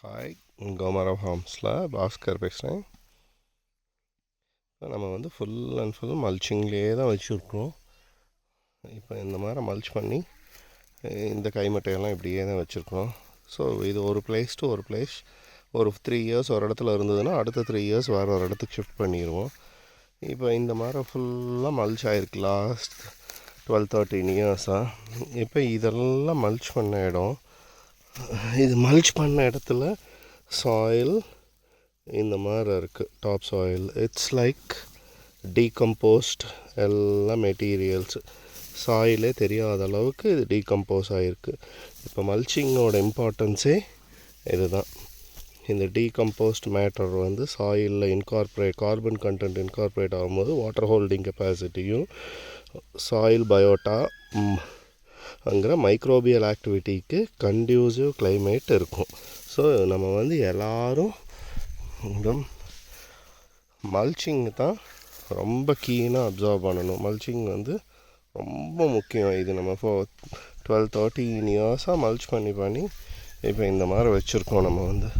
Hi, கோமரம் ஹார்ம்ஸில் Bhaskar பேசுகிறேன். இப்போ நம்ம வந்து ஃபுல் அண்ட் ஃபுல் மல்ச்சிங்லேயே தான் வச்சுருக்கோம். இப்போ இந்த மாதிரி மல்ச் பண்ணி இந்த கைமட்டையெல்லாம் இப்படியே தான் வச்சுருக்கோம். ஸோ இது ஒரு பிளேஸ் டு ஒரு பிளேஸ் ஒரு 3 இயர்ஸ் ஒரு இடத்துல இருந்ததுன்னா அடுத்த 3 இயர்ஸ் வேறு ஒரு இடத்துக்கு ஷிஃப்ட் பண்ணிடுவோம். இப்போ இந்த மாதிரி ஃபுல்லாக மல்ச் ஆகிருக்கு லாஸ்ட் 12-13 இயர்ஸாக. இப்போ இதெல்லாம் மல்ச் பண்ண இடம். இது மல்ச் பண்ண இடத்துல சாயில் இந்த மாதிரி இருக்குது. Top soil it's like decomposed. எல்லாம் மெட்டீரியல்ஸ் சாயிலே தெரியாத அளவுக்கு இது டீகம்போஸ் ஆகிருக்கு. இப்போ மல்ச்சிங்கோட இம்பார்ட்டன்ஸே இதுதான். இந்த டீகம்போஸ்ட் மேட்டர் வந்து சாயிலில் கார்பன் கண்டென்ட் இன்கார்பரேட் ஆகும்போது வாட்டர் ஹோல்டிங் கெப்பாசிட்டியும் சாயில் பயோட்டா அங்கிற மைக்ரோபியல் ஆக்டிவிட்டிக்கு கண்டியூசிவ் கிளைமேட் இருக்கும். ஸோ நம்ம வந்து எல்லோரும் இந்த மல்ச்சிங் தான் ரொம்ப கீனாக அப்சர்வ் பண்ணணும். மல்ச்சிங் வந்து ரொம்ப முக்கியம். இது நம்ம 12-13 இயர்ஸாக மல்ச் பண்ணி இப்போ இந்த மாதிரி வச்சுருக்கோம் நம்ம வந்து.